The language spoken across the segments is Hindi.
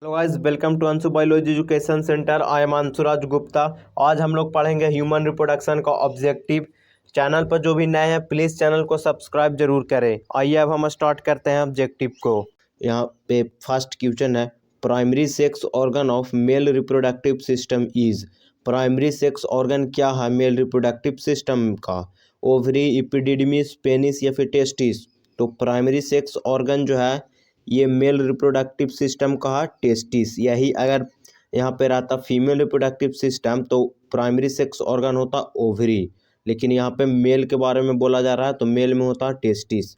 Hello guys, welcome to Anshu biology education centre. I am Anshuraj Gupta. आज हम लोग पढ़ेंगे ह्यूमन रिप्रोडक्शन का ऑब्जेक्टिव। चैनल पर जो भी नए हैं प्लीज़ चैनल को सब्सक्राइब जरूर करें। आइए अब हम स्टार्ट करते हैं ऑब्जेक्टिव को। यहाँ पे फर्स्ट क्वेश्चन है, primary sex organ of male reproductive system is. Primary sex organ क्या है मेल रिप्रोडक्टिव सिस्टम का? ओवरी, इपिडिडमिस, पेनिस या फिर टेस्टिस? तो प्राइमरी सेक्स ऑर्गन जो है ये मेल रिप्रोडक्टिव सिस्टम का टेस्टिस। यही अगर यहाँ पे रहता फीमेल रिप्रोडक्टिव सिस्टम तो प्राइमरी सेक्स ऑर्गन होता ओवरी, लेकिन यहाँ पे मेल के बारे में बोला जा रहा है तो मेल में होता टेस्टिस।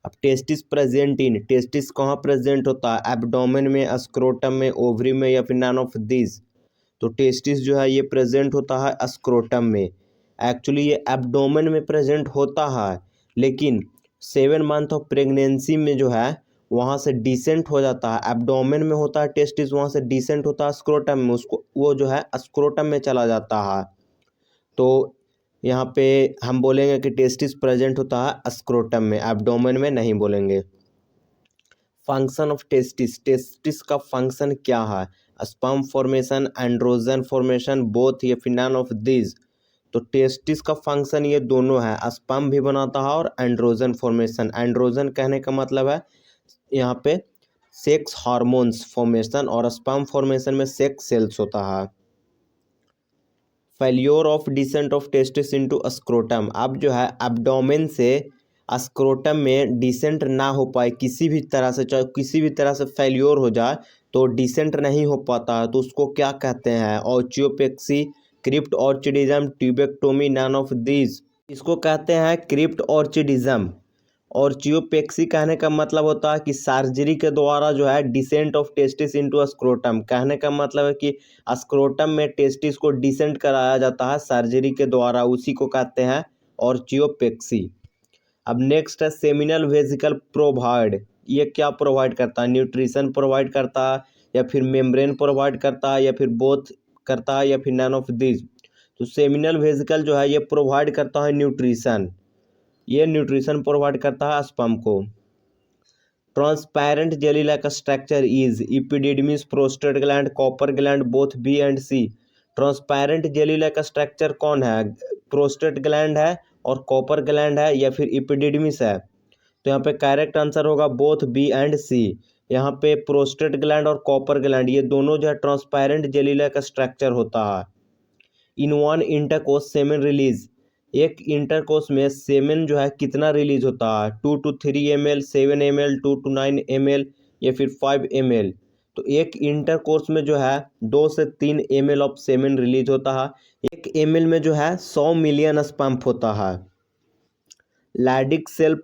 अब टेस्टिस प्रेजेंट इन, टेस्टिस कहाँ प्रेजेंट होता है? एब्डोमेन में, स्क्रोटम में, ओवरी में या फिर नन ऑफ दिस? तो टेस्टिस जो है ये प्रेजेंट होता है स्क्रोटम में। एक्चुअली ये एब्डोमेन में प्रेजेंट होता है, लेकिन 7 मंथ ऑफ प्रेगनेंसी में जो है वहाँ से डिसेंट हो जाता है। एब्डोमेन में होता है टेस्टिस, वहाँ से डिसेंट होता है स्क्रोटम में, उसको वो जो है स्क्रोटम में चला जाता है। तो यहाँ पे हम बोलेंगे कि टेस्टिस प्रेजेंट होता है स्क्रोटम में, एब्डोमेन में नहीं बोलेंगे। फंक्शन ऑफ टेस्टिस, टेस्टिस का फंक्शन क्या है? Sperm formation, androgen formation, both या फिर नन ऑफ दिस? तो टेस्टिस का फंक्शन ये दोनों है, स्पर्म भी बनाता है और एंड्रोजन फॉर्मेशन। एंड्रोजन कहने का मतलब है यहाँ पे सेक्स हार्मोन्स फॉर्मेशन, और स्पर्म फॉर्मेशन में सेक्स सेल्स होता है। Failure of descent of testis into scrotum, अब जो है एब्डोमेन से स्क्रोटम में डिसेंट ना हो पाए किसी भी तरह से, चाहे किसी भी तरह से फेल्योर हो जाए तो डिसेंट नहीं हो पाता है, तो उसको क्या कहते हैं? Orchiopexy, cryptorchidism, tubectomy, none of these? इसको कहते हैं क्रिप्ट ऑर्चिडिज्म। ऑर्चियोपेक्सी कहने का मतलब होता है कि सर्जरी के द्वारा जो है descent of testis into scrotum, कहने का मतलब है कि स्क्रोटम में टेस्टिस को डिसेंट कराया जाता है सर्जरी के द्वारा, उसी को कहते हैं ऑर्चियोपेक्सी। अब नेक्स्ट है सेमिनल वेसिकल प्रोवाइड, ये क्या प्रोवाइड करता है? न्यूट्रिशन प्रोवाइड करता है या फिर मेम्ब्रेन प्रोवाइड करता है या फिर बोथ करता है या फिर नन ऑफ दिस? तो सेमिनल वेसिकल जो है ये प्रोवाइड करता है न्यूट्रिशन, ये न्यूट्रिशन प्रोवाइड करता है स्पर्म को। Transparent jelly like structure is epididymis, prostate gland, Cowper gland, both B and C? Transparent jelly like structure कौन है? प्रोस्टेट ग्लैंड है और कॉपर ग्लैंड है या फिर इपिडिडमिस है? तो यहाँ पे करेक्ट आंसर होगा बोथ बी एंड सी। यहाँ पे प्रोस्टेट ग्लैंड और कॉपर ग्लैंड ये दोनों जो है ट्रांसपेरेंट जेली लाइक स्ट्रक्चर होता है। In one intercourse semen release, एक इंटरकोर्स में सेमेन जो है कितना रिलीज होता है? 2 to 3 ml, 7 ml, 2 to 9 ml या फिर 5 ml? तो एक इंटरकोर्स में जो है 2 से 3 ml ऑफ सेमेन रिलीज होता है। 1 ml में जो है 100 मिलियन स्पर्म होता है। लैडिक सेल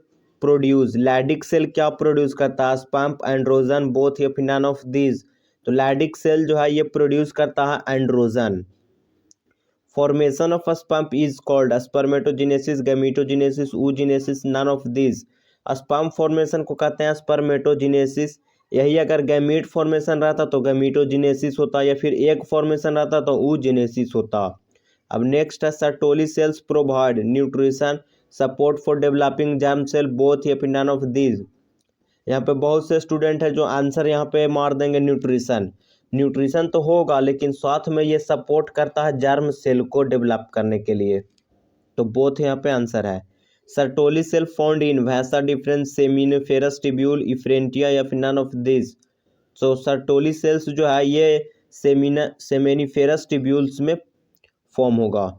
प्रोड्यूस, लैडिक सेल क्या प्रोड्यूस करता है? स्पर्म, एंड्रोजन, बोथ या फिर नन ऑफ दीज? तो लैडिक सेल जो है ये प्रोड्यूस करता है androgen. Formation of sperm is called spermatogenesis, gametogenesis, oogenesis, none of this? Sperm formation को कहते हैं स्पर्मेटोजेनेसिस। यही अगर गैमीट फॉर्मेशन रहता तो गैमीटोजेनेसिस होता, या फिर एग फॉर्मेशन रहता तो oogenesis होता। अब नेक्स्ट है Sertoli cells provide nutrition, support for developing germ cell, both या फिर नन ऑफ दिस? यहाँ पे बहुत से स्टूडेंट हैं जो आंसर यहाँ पे मार देंगे न्यूट्रिशन। न्यूट्रिशन तो होगा लेकिन साथ में ये सपोर्ट करता है जर्म सेल को डेवलप करने के लिए, तो बोथ यहाँ पे आंसर है। सर्टोली सेल फाउंड इन वैसा डिफरेंस, सेमिनिफेरस ट्यूब्यूल, इफ्रेंटिया या फिर नन ऑफ दिस? तो सर्टोली सेल्स जो है ये सेमिनिफेरस ट्यूब्यूल्स में फॉर्म होगा।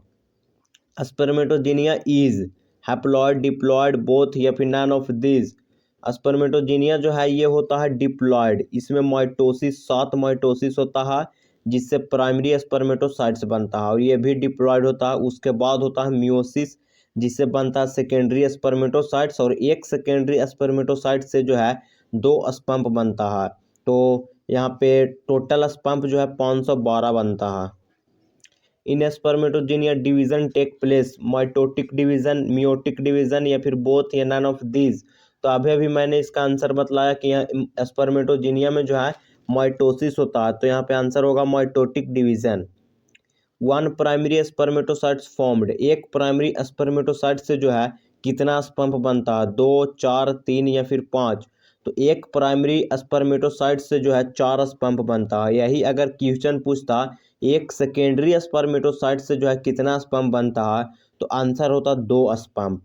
स्पर्मेटोजेनिया इज हैप्लॉयड, डिप्लॉयड, बोथ या फिर नन ऑफ दिस? स्पर्मेटोजेनिया जो है ये होता है डिप्लॉयड, इसमें माइटोसिस 7 माइटोसिस होता है जिससे प्राइमरी स्पर्मेटोसाइट्स बनता है, और ये भी डिप्लॉयड होता है। उसके बाद होता है मियोसिस जिससे बनता है सेकेंडरी स्पर्मेटोसाइट्स, और एक सेकेंडरी स्पर्मेटोसाइट से जो है 2 स्पंप बनता है। तो यहाँ पे टोटल स्पंप जो है 512 बनता है। In spermatogonia division take place, mitotic division, meiotic division या फिर बोथ या नन ऑफ दीज? तो अभी अभी मैंने इसका आंसर बतलाया कि यहाँ स्पर्मेटोजेनिया में जो है माइटोसिस होता है, तो यहाँ पे आंसर होगा mitotic division. One primary spermatocytes formed, एक प्राइमरी स्पर्मेटोसाइट से जो है कितना स्पंप बनता है? 2, 4, 3 या फिर 5? तो एक प्राइमरी स्पर्मेटोसाइट से जो है 4 स्पर्म बनता है। यही अगर क्वेश्चन पूछता एक सेकेंडरी स्पर्मेटोसाइट से जो है कितना स्पर्म बनता है, तो आंसर होता 2 स्पर्म।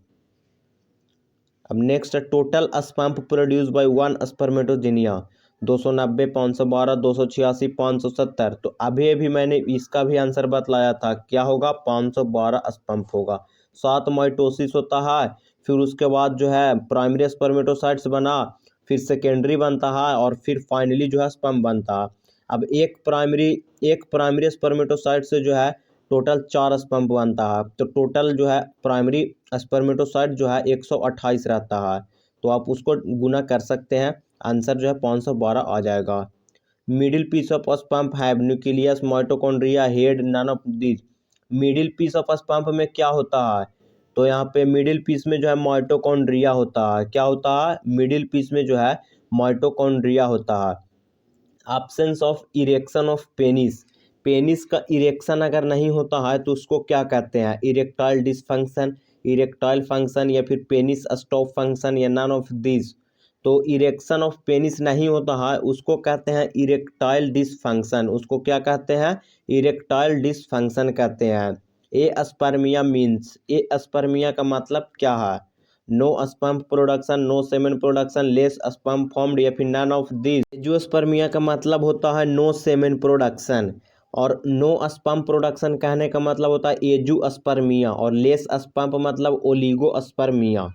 अब नेक्स्ट है total sperm produce by one spermatogonia 290, 512, 286, 570। तो अभी मैंने इसका भी आंसर बतलाया था, क्या होगा 512 स्पर्म होगा। 7 माइटोसिस होता है, फिर उसके बाद जो है प्राइमरी स्पर्मेटोसाइट्स बना, फिर सेकेंडरी बनता है और फिर फाइनली जो है स्पर्म बनता है। अब एक प्राइमरी स्पर्मेटोसाइट से जो है टोटल 4 स्पर्म बनता है। तो टोटल जो है प्राइमरी स्पर्मेटोसाइट जो है 128 रहता है। तो आप उसको गुना कर सकते हैं, आंसर जो है 512 आ जाएगा। Middle piece of sperm have nucleus, mitochondria, head, none of this. Middle piece of sperm में क्या होता है, तो यहाँ पे मिडिल पीस में जो है माइटोकॉन्ड्रिया होता है। क्या होता है, मिडिल पीस में जो है माइटोकॉन्ड्रिया होता है। Absence of erection of penis, penis का इरेक्शन अगर नहीं होता है तो उसको क्या कहते हैं, इरेक्टाइल डिसफंक्शन, इरेक्टाइल फंक्शन, या फिर पेनिस स्टॉप फंक्शन, या नन ऑफ दिस। तो इरेक्शन ऑफ पेनिस नहीं होता है उसको कहते हैं इरेक्टाइल डिसफंक्शन। उसको क्या कहते हैं, इरेक्टाइल डिसफंक्शन कहते हैं। एस्पर्मिया मीन्स, एस्पर्मिया का मतलब क्या है, no sperm production, no semen production, less sperm formed, या फिर नन ऑफ दिस। एंजियोस्पर्मिया का मतलब होता है नो सेमेन प्रोडक्शन, और नो स्पर्म प्रोडक्शन कहने का मतलब होता है एजुस्पर्मिया, और लेस स्पर्म मतलब ओलिगोस्पर्मिया।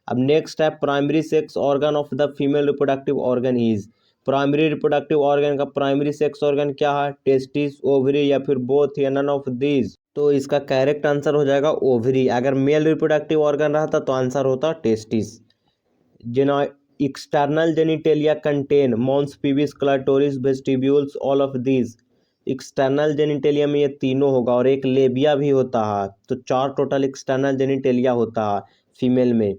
अब नेक्स्ट है primary sex organ of the female reproductive organ is. Primary reproductive organ का प्राइमरी सेक्स ऑर्गन क्या है, टेस्टिस, ओवरी, या फिर बोथ, या नन ऑफ दीज। तो इसका करेक्ट आंसर हो जाएगा ओवरी। अगर मेल रिप्रोडक्टिव ऑर्गन रहता तो आंसर होता टेस्टिस। जिना external genitalia contain mons, pubis, clitoris, vestibules, all of these. External genitalia में ये तीनों होगा, और एक लेबिया भी होता है। तो 4 टोटल एक्सटर्नल जेनिटेलिया होता है फीमेल में।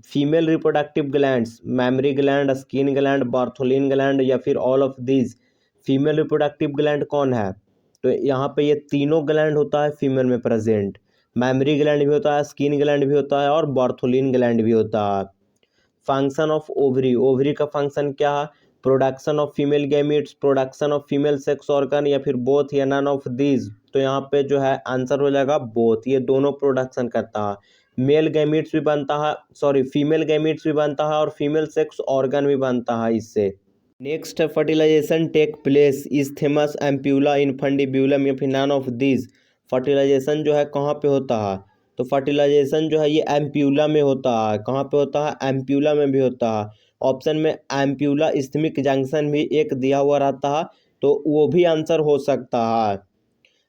Female reproductive glands, mammary gland, skin gland, Bartholin gland, या फिर all of these. Female reproductive gland कौन है, तो यहाँ पे ये तीनों ग्लैंड होता है फीमेल में प्रेजेंट। मैमरी ग्लैंड भी होता है, स्किन ग्लैंड भी होता है, और बार्थोलिन ग्लैंड भी होता है। फंक्शन ऑफ ओवरी, ओवरी का फंक्शन क्या है, production of female gametes, production of female sex organ, या फिर बोथ, या नन ऑफ दीज। तो यहाँ पे जो है आंसर हो जाएगा बोथ, ये दोनों प्रोडक्शन करता है। मेल गैमीट्स भी बनता है, सॉरी फीमेल गैमीट्स भी बनता है, और फीमेल सेक्स ऑर्गन भी बनता है इससे। नेक्स्ट है फर्टिलाइजेशन टेक प्लेस इस्थेमस, एम्प्यूला, इनफंडिब्यूलम, या फिर नन ऑफ दिस। फर्टिलाइजेशन जो है कहाँ पे होता है, तो फर्टिलाइजेशन जो है ये एम्प्यूला में होता है। कहाँ पे होता है, एम्प्यूला में भी होता है। ऑप्शन में एम्प्यूला इस्थमिक जंक्शन भी एक दिया हुआ रहता है, तो वो भी आंसर हो सकता है।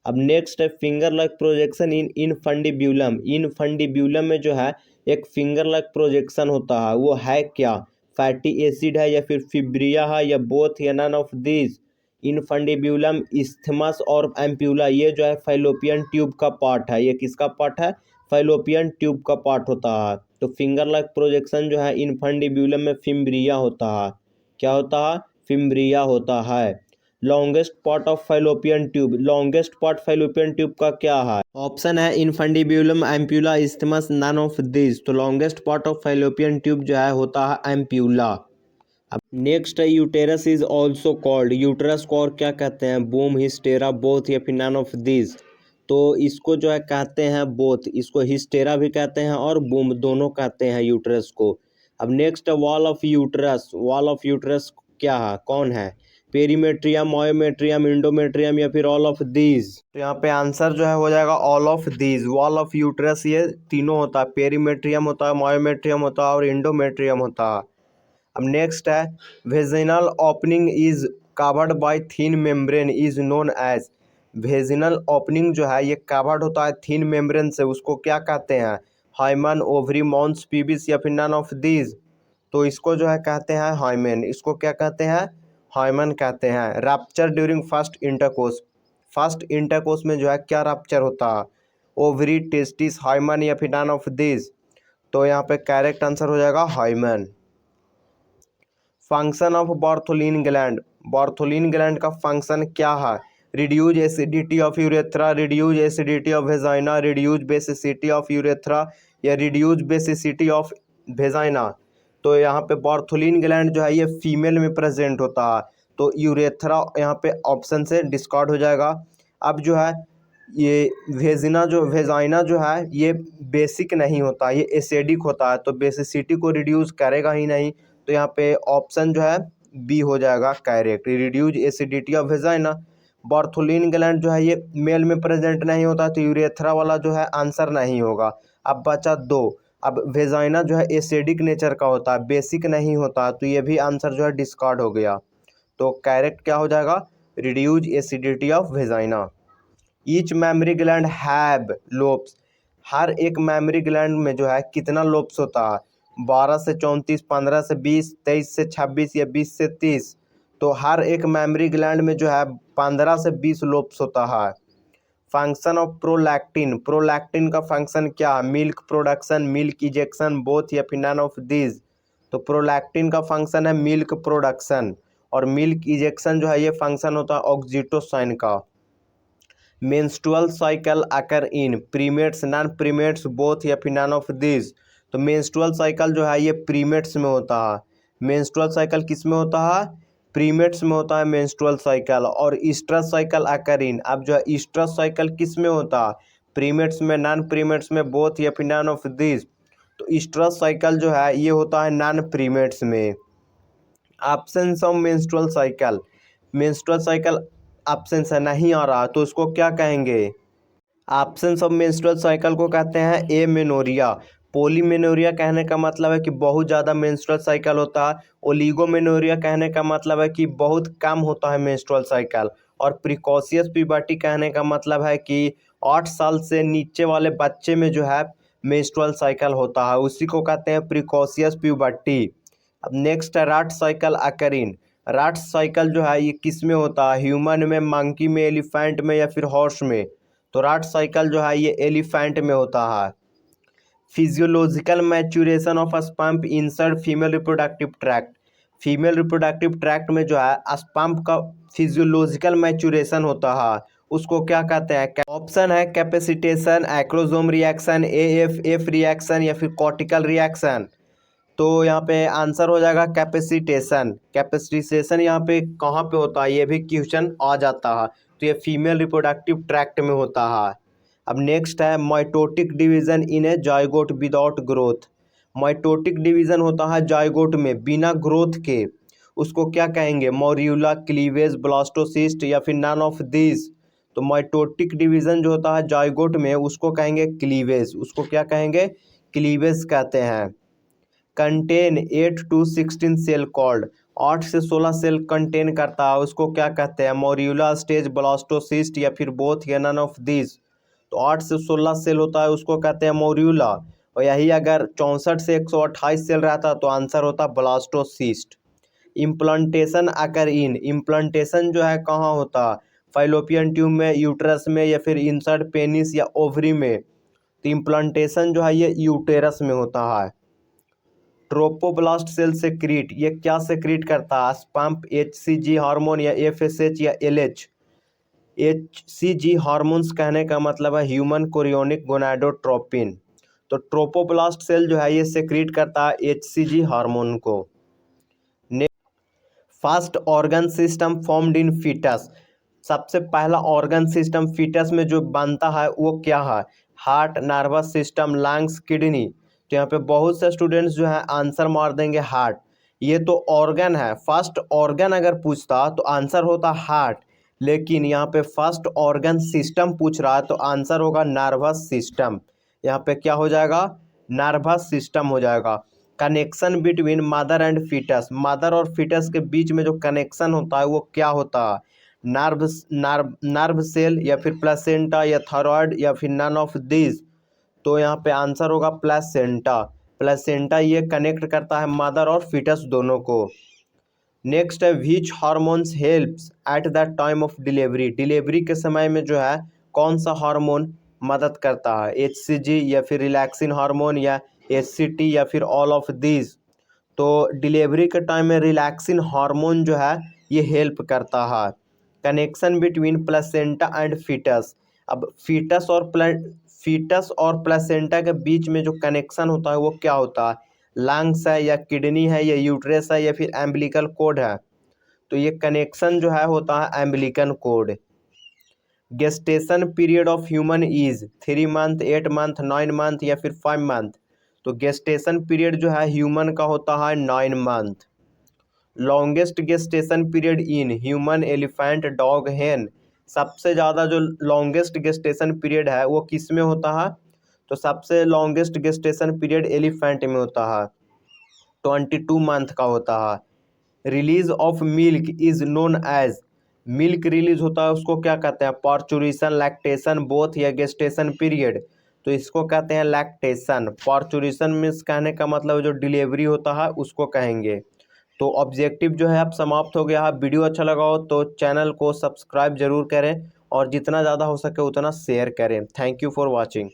अब नेक्स्ट है फिंगर लाइक प्रोजेक्शन इन इनफंडिब्यूलम। इनफंडिब्यूलम में जो है एक फिंगर लाइक प्रोजेक्शन होता है, वो है क्या, फैटी एसिड है, या फिर फिब्रिया है, या बोथ, या नन ऑफ दिस। इनफंडिब्यूलम, इस्थमस और एम्प्यूला ये जो है फैलोपियन ट्यूब का पार्ट है। ये किसका पार्ट है, फैलोपियन ट्यूब का पार्ट होता है। तो फिंगर लाइक प्रोजेक्शन जो है इनफंडिब्यूलम में फिम्ब्रिया होता है। क्या होता है, फिम्ब्रिया होता है। Longest part of Fallopian tube, longest part Fallopian tube का क्या है, ऑप्शन है infundibulum, ampulla, isthmus, none of this. तो longest part of Fallopian tube जो है होता है एम्प्यूला। अब नेक्स्ट है uterus is also called, uterus को और क्या कहते हैं, बूम, हिस्टेरा, बोथ, या फिर नन ऑफ दिस। तो इसको जो है कहते हैं बोथ, इसको हिस्टेरा भी कहते हैं और बूम दोनों कहते हैं यूटेरस को। अब नेक्स्ट है wall of uterus, wall of uterus क्या है, कौन है, पेरीमेट्रियम, मायोमेट्रियम, इंडोमेट्रियम, या फिर ऑल ऑफ दीज। तो यहाँ पे आंसर जो है हो जाएगा all of these. Wall of uterus ये तीनों होता है, पेरीमेट्रियम होता है, मायोमेट्रियम होता है, और इंडोमेट्रियम होता है। अब नेक्स्ट है vaginal opening is covered by thin membrane is known as. Vaginal opening जो है ये कवर्ड होता है थिन मेम्ब्रेन से, उसको क्या कहते हैं, हाइमन, ओवरी, मॉन्स, पीबिस, या फिर नन ऑफ दीज। तो इसको जो है कहते हैं हाइमेन, इसको क्या कहते हैं, हाइमन कहते हैं। Rapture during first intercourse, first intercourse में जो है क्या रैप्चर होता है, ओवरी, टेस्टिस, हाइमन, या फिर नन ऑफ दिस। तो यहाँ पे करेक्ट आंसर हो जाएगा hymen. Function of Bartholin gland, Bartholin gland का फंक्शन क्या है, reduce acidity of urethra, reduce acidity of vagina, reduce basicity of urethra, या रिड्यूज बेसिसिटी ऑफ वेजाइना। तो यहाँ पे बार्थोलिन ग्लैंड जो है ये फीमेल में प्रेजेंट होता है, तो यूरेथ्रा यहाँ पे ऑप्शन से डिस्कार्ड हो जाएगा। अब जो है ये वेजाइना जो है ये बेसिक नहीं होता, ये एसिडिक होता है, तो बेसिसिटी को रिड्यूस करेगा ही नहीं, तो यहाँ पे ऑप्शन जो है बी हो जाएगा correct, reduce acidity of vagina. Bartholin gland जो है ये मेल में प्रेजेंट नहीं होता, तो यूरेथ्रा वाला जो है आंसर नहीं होगा। अब बचा दो। अब वेजाइना जो है एसिडिक नेचर का होता है, बेसिक नहीं होता, तो ये भी आंसर जो है डिस्कार्ड हो गया। तो करेक्ट क्या हो जाएगा, reduce acidity of vagina. Each mammary gland have lobes, हर एक मेमरी ग्लैंड में जो है कितना लोब्स होता है, 12 से 34, 15 से 20, 23 से 26 या 20 से 30। तो हर एक मेमरी ग्लैंड में जो है 15 से 20 लोब्स होता है। फंक्शन ऑफ प्रोलैक्टिन, प्रोलैक्टिन का फंक्शन क्या है, milk production, milk ejection, both या फिर नन ऑफ दीज। तो प्रोलैक्टिन का फंक्शन है मिल्क प्रोडक्शन, और मिल्क इजेक्शन जो है ये फंक्शन होता है ऑक्सीटोसिन का। मेंस्ट्रुअल साइकिल अकर इन प्रीमेट्स, नॉन प्रीमेट्स, बोथ या फिर नन ऑफ दिस। तो मेंस्ट्रुअल साइकिल जो है ये प्रीमेट्स में होता है। मेंस्ट्रुअल साइकिल किस में होता है, प्रीमेट्स में होता है मेंस्ट्रुअल साइकिल। और ईस्ट्रस साइकिल अकर इन, अब जो है ईस्ट्रस साइकिल किस में होता है, प्रीमेट्स में, नॉन प्रीमेट्स में, बोथ या फिर नन ऑफ दिस। तो ईस्ट्रस साइकिल जो है ये होता है नॉन प्रीमेट्स में। Absence of menstrual cycle, menstrual cycle absence है, नहीं आ रहा, तो उसको क्या कहेंगे, एब्सेंस ऑफ मेंस्ट्रुअल साइकिल को कहते हैं एमेनोरिया। पॉलीमेनोरिया कहने का मतलब है कि बहुत ज़्यादा मेंस्ट्रुअल साइकिल होता है। ओलिगोमेनोरिया कहने का मतलब है कि बहुत कम होता है मेंस्ट्रुअल साइकिल। और प्रिकॉशियस प्यूबर्टी कहने का मतलब है कि 8 साल से नीचे वाले बच्चे में जो है मेंस्ट्रुअल साइकिल होता है, उसी को कहते हैं प्रिकॉशियस प्यूबर्टी। अब नेक्स्ट है राट साइकिल अकरिन। राट साइकिल जो है ये किस में होता है, ह्यूमन में, मंकी में, एलिफेंट में या फिर हॉर्स में। तो राट साइकिल जो है ये एलिफेंट में होता है। Physiological maturation of sperm insert female reproductive tract, female reproductive tract में जो है स्पर्म का फिजियोलॉजिकल मैच्यूरेशन होता है, उसको क्या कहते हैं। ऑप्शन है capacitation, acrosome reaction, AFF reaction या फिर कॉर्टिकल रिएक्शन। तो यहाँ पे आंसर हो जाएगा कैपेसिटेशन। कैपेसिटेशन यहाँ पे कहाँ पे होता है, ये भी क्वेश्चन आ जाता है, तो ये फीमेल रिप्रोडक्टिव ट्रैक्ट में होता है। अब नेक्स्ट है mitotic division in A zygote without growth. Mitotic division होता है जायगोट में बिना ग्रोथ के, उसको क्या कहेंगे, मॉर्यूला, क्लीवेज, ब्लास्टोसिस्ट या फिर नन ऑफ दिस। तो माइटोटिक डिवीजन जो होता है जायगोट में उसको कहेंगे क्लीवेज, उसको क्या कहेंगे, क्लीवेज कहते हैं। कंटेन 8 to 16 सेल कॉल्ड, 8 से 16 सेल कंटेन करता है, उसको क्या कहते हैं, मॉर्यूला स्टेज, ब्लास्टोसिस्ट या फिर बोथ या नन ऑफ दिस। तो 8 से 16 सेल होता है उसको कहते हैं मॉर्यूला, और यही अगर 64 से 128 सेल रहता तो आंसर होता ब्लास्टोसिस्ट। इम्प्लांटेशन अकर इन, इम्प्लांटेशन जो है कहाँ होता है, फाइलोपियन ट्यूब में, यूट्रस में या फिर इंसर्ट पेनिस या ओवरी में। तो इम्प्लांटेशन जो है ये यूटेरस में होता है। ट्रोपोब्लास्ट सेल सेक्रीट, ये क्या सेक्रीट करता है, स्पम्प, एचसीजी हार्मोन या एफएसएच या एलएच। एचसीजी हार्मोन्स कहने का मतलब है ह्यूमन कोरियोनिक गोनाडोट्रोपिन। तो ट्रोपोब्लास्ट सेल जो है ये सेक्रीट करता है एचसीजी हार्मोन को। First organ system formed in fetus, सबसे पहला ऑर्गन सिस्टम फीटस में जो बनता है वो क्या है, heart, nervous system, lungs, kidney. तो यहाँ पे बहुत से स्टूडेंट्स जो है आंसर मार देंगे हार्ट, ये तो ऑर्गन है, फर्स्ट ऑर्गन अगर पूछता तो आंसर होता हार्ट, लेकिन यहाँ पे फर्स्ट ऑर्गन सिस्टम पूछ रहा है तो आंसर होगा नर्वस सिस्टम। यहाँ पे क्या हो जाएगा, नर्वस सिस्टम हो जाएगा। Connection between mother and fetus, mother और फीटस के बीच में जो कनेक्शन होता है वो क्या होता है, नर्व सेल या फिर प्लेसेंटा या थायराइड या फिर नन ऑफ दिस। तो यहाँ पे आंसर होगा प्लेसेंटा, प्लेसेंटा ये कनेक्ट करता है मदर और फीटस दोनों को। नेक्स्ट है विच hormones helps at the time of delivery, delivery के समय में जो है कौन सा हार्मोन मदद करता है, एचसीजी या फिर रिलैक्सिन हार्मोन या एचसीटी या फिर ऑल ऑफ दिस। तो डिलीवरी के टाइम में रिलैक्सिन हार्मोन जो है ये हेल्प करता है। Connection between placenta and fetus, अब फीटस और प्लेसेंटा के बीच में जो कनेक्शन होता है वो क्या होता है, लंग्स है या किडनी है या यूट्रस है या फिर एम्बिलिकल कोड है, तो ये कनेक्शन जो है होता है umbilical code. Gestation period of human is 3 month, 8 month, 9 month या फिर 5 मंथ। तो गेस्टेशन पीरियड जो है ह्यूमन का होता है 9 month. Longest gestation period in human, elephant, dog, हेन। सबसे ज़्यादा जो लॉन्गेस्ट गेस्टेशन पीरियड है वो किस में होता है? तो सबसे लॉन्गेस्ट गेस्टेशन पीरियड एलिफेंट में होता है, 22 मंथ का होता है। Release of milk is known as, milk release होता है उसको क्या कहते हैं? पार्चुरेशन, लैक्टेशन, बोथ या गेस्टेशन पीरियड। तो इसको कहते हैं लैक्टेशन। पार्चुरेशन मीन्स कहने का मतलब जो डिलीवरी होता है उसको कहेंगे। तो ऑब्जेक्टिव जो है अब समाप्त हो गया है। वीडियो अच्छा लगा हो तो चैनल को सब्सक्राइब जरूर करें और जितना ज़्यादा हो सके उतना शेयर करें। Thank you for watching.